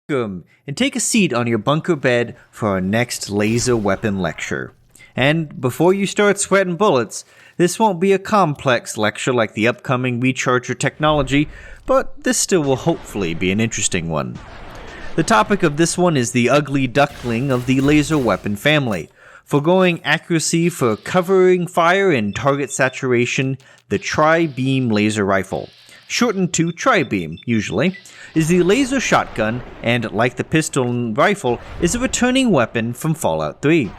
Welcome, and take a seat on your bunker bed for our next laser weapon lecture. And before you start sweating bullets, this won't be a complex lecture like the upcoming recharger technology, but this still will hopefully be an interesting one. The topic of this one is the ugly duckling of the laser weapon family. Foregoing accuracy for covering fire and target saturation, the tri-beam laser rifle, shortened to tri-beam usually, is the laser shotgun and, like the pistol and rifle, is a returning weapon from Fallout 3.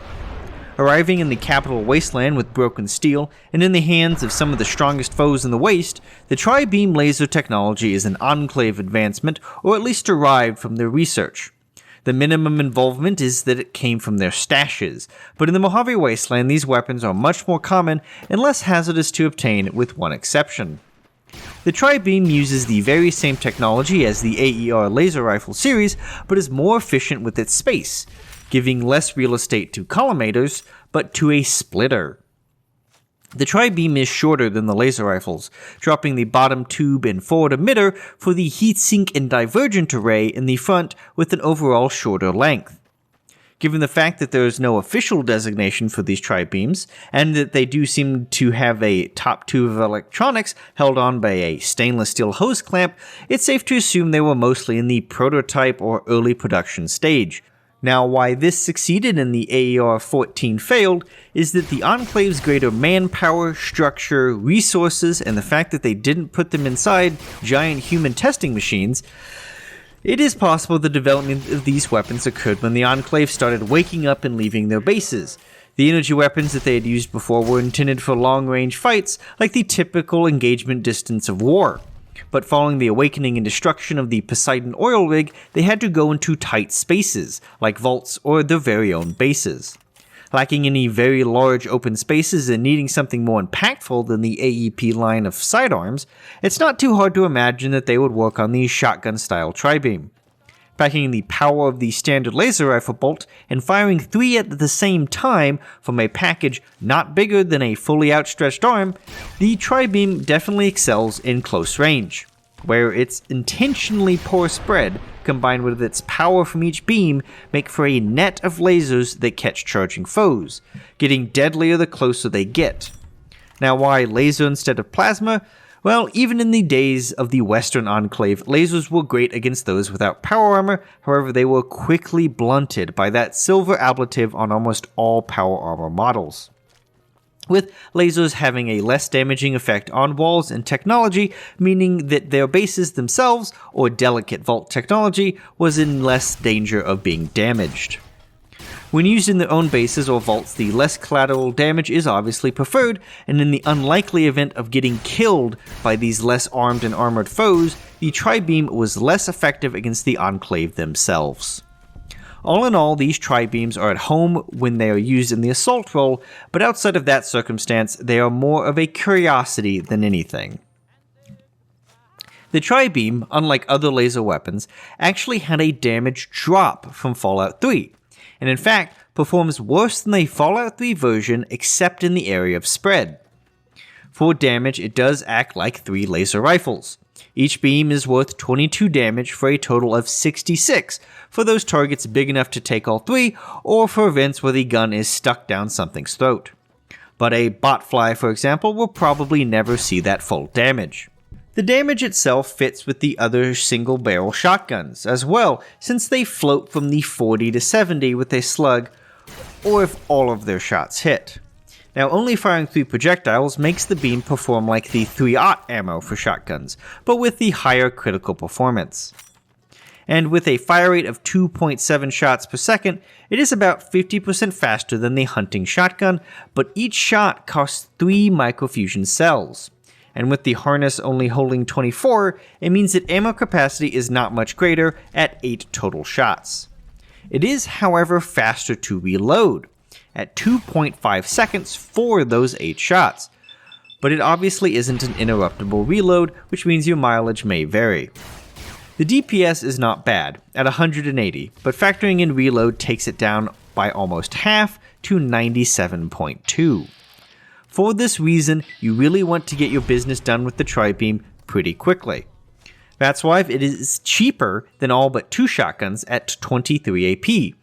Arriving in the capital wasteland with broken steel and in the hands of some of the strongest foes in the waste, the tri-beam laser technology is an Enclave advancement, or at least derived from their research. The minimum involvement is that it came from their stashes, but in the Mojave Wasteland these weapons are much more common and less hazardous to obtain, with one exception. The tri-beam uses the very same technology as the AER laser rifle series, but is more efficient with its space, giving less real estate to collimators, but to a splitter. The tri-beam is shorter than the laser rifles, dropping the bottom tube and forward emitter for the heatsink and divergent array in the front with an overall shorter length. Given the fact that there is no official designation for these tri-beams, and that they do seem to have a top tube of electronics held on by a stainless steel hose clamp, it's safe to assume they were mostly in the prototype or early production stage. Now, why this succeeded and the AER-14 failed is that the Enclave's greater manpower, structure, resources, and the fact that they didn't put them inside giant human testing machines. It is possible the development of these weapons occurred when the Enclave started waking up and leaving their bases. The energy weapons that they had used before were intended for long-range fights, like the typical engagement distance of war. But following the awakening and destruction of the Poseidon oil rig, they had to go into tight spaces, like vaults or their very own bases. Lacking any very large open spaces and needing something more impactful than the AEP line of sidearms, it's not too hard to imagine that they would work on the shotgun-style tri-beam. Packing the power of the standard laser rifle bolt and firing 3 at the same time from a package not bigger than a fully outstretched arm, the tri-beam definitely excels in close range, where its intentionally poor spread combined with its power from each beam make for a net of lasers that catch charging foes, getting deadlier the closer they get. Now, why laser instead of plasma? Well, even in the days of the Western Enclave, lasers were great against those without power armor. However, they were quickly blunted by that silver ablative on almost all power armor models, with lasers having a less damaging effect on walls and technology, meaning that their bases themselves, or delicate vault technology, was in less danger of being damaged. When used in their own bases or vaults, the less collateral damage is obviously preferred, and in the unlikely event of getting killed by these less armed and armored foes, the tri-beam was less effective against the Enclave themselves. All in all, these tri-beams are at home when they are used in the assault role, but outside of that circumstance, they are more of a curiosity than anything. The tri-beam, unlike other laser weapons, actually had a damage drop from Fallout 3, and in fact performs worse than the Fallout 3 version except in the area of spread. For damage, it does act like 3 laser rifles. Each beam is worth 22 damage for a total of 66 for those targets big enough to take all 3, or for events where the gun is stuck down something's throat. But a botfly, for example, will probably never see that full damage. The damage itself fits with the other single-barrel shotguns as well, since they float from the 40 to 70 with a slug, or if all of their shots hit. Now, only firing 3 projectiles makes the beam perform like the 3-aught ammo for shotguns, but with the higher critical performance. And with a fire rate of 2.7 shots per second, it is about 50% faster than the hunting shotgun, but each shot costs 3 microfusion cells. And with the harness only holding 24, it means that ammo capacity is not much greater at 8 total shots. It is, however, faster to reload, at 2.5 seconds for those 8 shots, but it obviously isn't an interruptible reload, which means your mileage may vary. The DPS is not bad, at 180, but factoring in reload takes it down by almost half to 97.2. For this reason, you really want to get your business done with the tri-beam pretty quickly. That's why it is cheaper than all but 2 shotguns at 23 AP.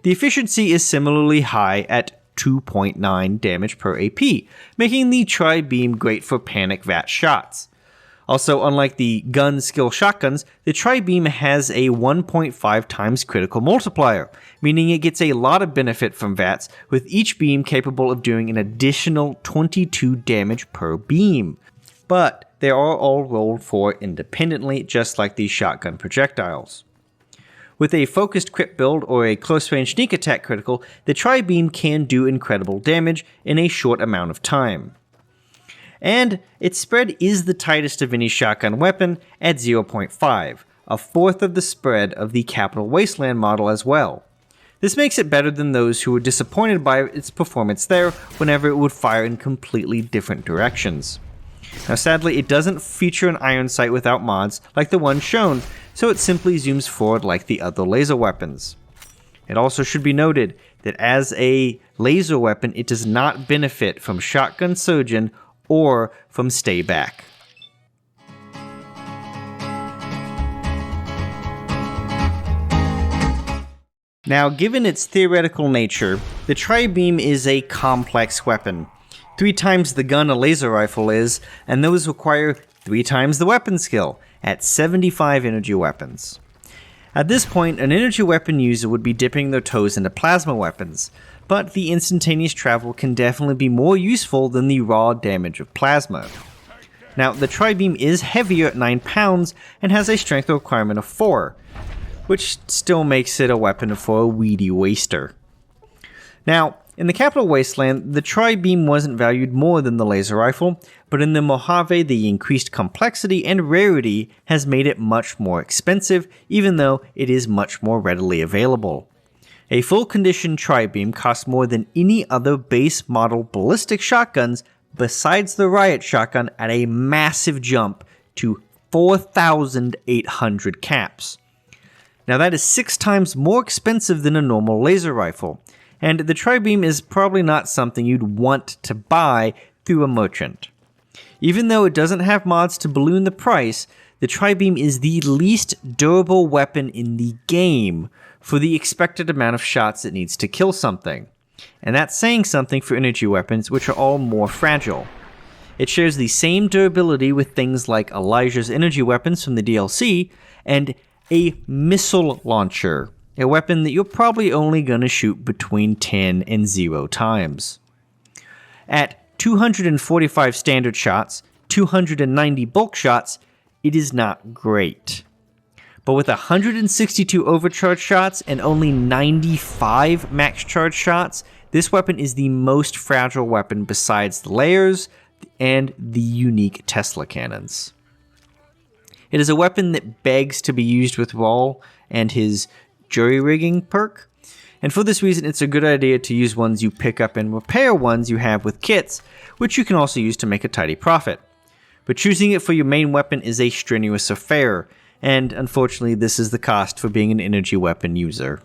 The efficiency is similarly high at 2.9 damage per AP, making the tri-beam great for panic VAT shots. Also, unlike the gun skill shotguns, the tri-beam has a 1.5 times critical multiplier, meaning it gets a lot of benefit from VATs, with each beam capable of doing an additional 22 damage per beam. But they are all rolled for independently, just like these shotgun projectiles. With a focused crit build or a close-range sneak attack critical, the tri-beam can do incredible damage in a short amount of time. And its spread is the tightest of any shotgun weapon at 0.5, a fourth of the spread of the Capital Wasteland model as well. This makes it better than those who were disappointed by its performance there whenever it would fire in completely different directions. Now sadly, it doesn't feature an iron sight without mods like the one shown, so it simply zooms forward like the other laser weapons. It also should be noted that as a laser weapon, it does not benefit from Shotgun Surgeon or from Stay Back. Now, given its theoretical nature, the tri-beam is a complex weapon. 3 times the gun a laser rifle is, and those require 3 times the weapon skill, at 75 energy weapons. At this point, an energy weapon user would be dipping their toes into plasma weapons, but the instantaneous travel can definitely be more useful than the raw damage of plasma. Now, the tri-beam is heavier at 9 pounds and has a strength requirement of 4, which still makes it a weapon for a weedy waster. Now, in the Capital Wasteland, the tri-beam wasn't valued more than the laser rifle, but in the Mojave, the increased complexity and rarity has made it much more expensive, even though it is much more readily available. A full condition tri-beam costs more than any other base model ballistic shotguns besides the Riot shotgun at a massive jump to 4,800 caps. Now that is 6 times more expensive than a normal laser rifle, and the tri-beam is probably not something you'd want to buy through a merchant. Even though it doesn't have mods to balloon the price, the tri-beam is the least durable weapon in the game for the expected amount of shots it needs to kill something. And that's saying something for energy weapons, which are all more fragile. It shares the same durability with things like Elijah's energy weapons from the DLC, and a missile launcher, a weapon that you're probably only going to shoot between 10 and 0 times. At 245 standard shots, 290 bulk shots, it is not great. But with 162 overcharge shots and only 95 max charge shots, this weapon is the most fragile weapon besides the layers and the unique Tesla cannons. It is a weapon that begs to be used with Rawl and his jury-rigging perk, and for this reason it's a good idea to use ones you pick up and repair ones you have with kits, which you can also use to make a tidy profit. But choosing it for your main weapon is a strenuous affair, and unfortunately this is the cost for being an energy weapon user.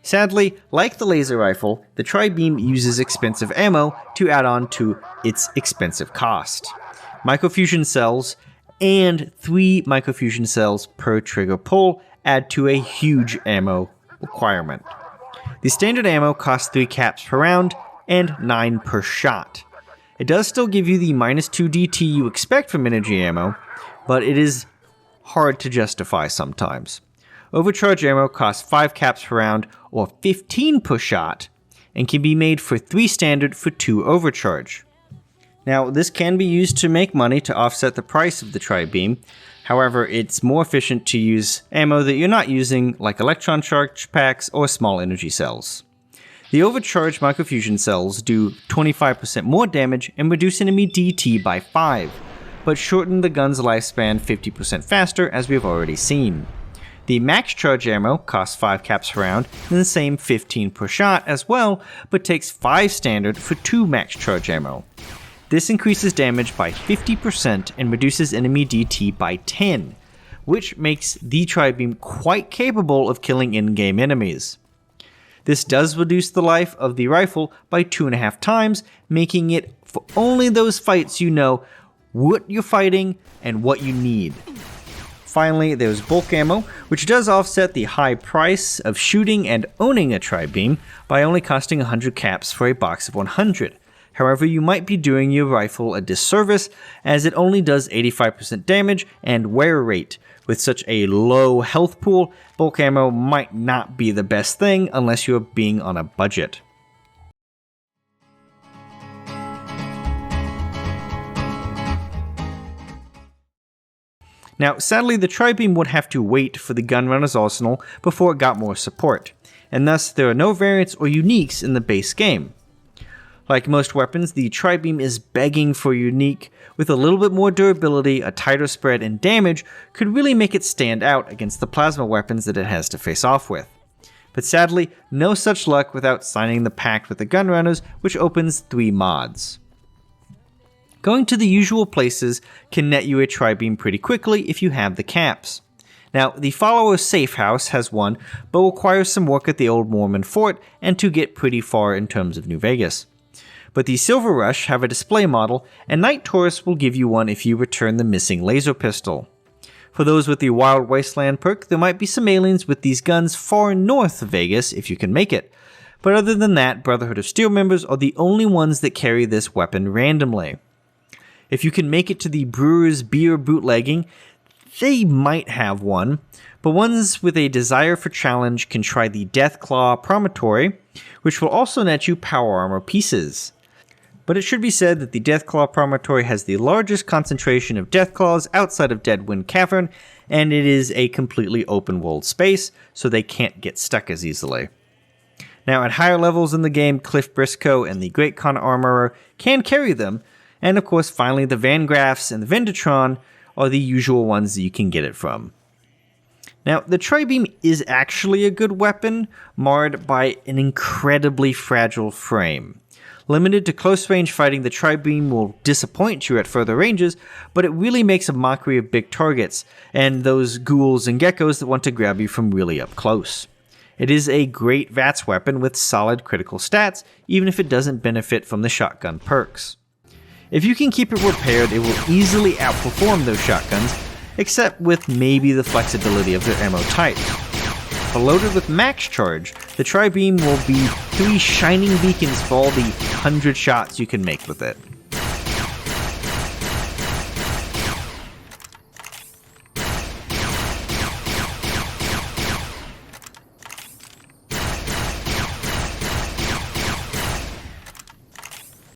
Sadly, like the laser rifle, the tri-beam uses expensive ammo to add on to its expensive cost. Microfusion cells and 3 microfusion cells per trigger pull add to a huge ammo requirement. The standard ammo costs 3 caps per round and 9 per shot. It does still give you the -2 DT you expect from energy ammo, but it is hard to justify sometimes. Overcharge ammo costs 5 caps per round or 15 per shot, and can be made for 3 standard for 2 overcharge. Now, this can be used to make money to offset the price of the tri-beam. However, it's more efficient to use ammo that you're not using, like electron charge packs or small energy cells. The overcharged microfusion cells do 25% more damage and reduce enemy DT by 5, but shorten the gun's lifespan 50% faster, as we've already seen. The max charge ammo costs 5 caps per round and the same 15 per shot as well, but takes 5 standard for 2 max charge ammo. This increases damage by 50% and reduces enemy DT by 10, which makes the tri-beam quite capable of killing in-game enemies. This does reduce the life of the rifle by 2.5 times, making it for only those fights you know what you're fighting and what you need. Finally, there's bulk ammo, which does offset the high price of shooting and owning a tri-beam by only costing 100 caps for a box of 100. However, you might be doing your rifle a disservice, as it only does 85% damage and wear rate. With such a low health pool, bulk ammo might not be the best thing unless you're being on a budget. Now, sadly, the tri-beam would have to wait for the Gunrunner's arsenal before it got more support, and thus there are no variants or uniques in the base game. Like most weapons, the tri-beam is begging for unique. With a little bit more durability, a tighter spread, and damage could really make it stand out against the plasma weapons that it has to face off with. But sadly, no such luck without signing the pact with the Gunrunners, which opens 3 mods. Going to the usual places can net you a tri-beam pretty quickly if you have the caps. Now, the Follower Safe House has one, but requires some work at the Old Mormon Fort and to get pretty far in terms of New Vegas. But the Silver Rush have a display model, and Night Taurus will give you one if you return the missing laser pistol. For those with the Wild Wasteland perk, there might be some aliens with these guns far north of Vegas if you can make it. But other than that, Brotherhood of Steel members are the only ones that carry this weapon randomly. If you can make it to the Brewer's Beer bootlegging, they might have one, but ones with a desire for challenge can try the Deathclaw Promontory, which will also net you power armor pieces. But it should be said that the Deathclaw Promontory has the largest concentration of Deathclaws outside of Deadwind Cavern, and it is a completely open world space, so they can't get stuck as easily. Now, at higher levels in the game, Cliff Briscoe and the Great Con Armorer can carry them, and of course, finally, the Van Graffs and the Vendatron are the usual ones that you can get it from. Now, the tri-beam is actually a good weapon, marred by an incredibly fragile frame. Limited to close range fighting, the tri-beam will disappoint you at further ranges, but it really makes a mockery of big targets, and those ghouls and geckos that want to grab you from really up close. It is a great VATS weapon with solid critical stats, even if it doesn't benefit from the shotgun perks. If you can keep it repaired, it will easily outperform those shotguns, except with maybe the flexibility of their ammo type. But loaded with max charge, the tri-beam will be 3 shining beacons for all the 100 shots you can make with it.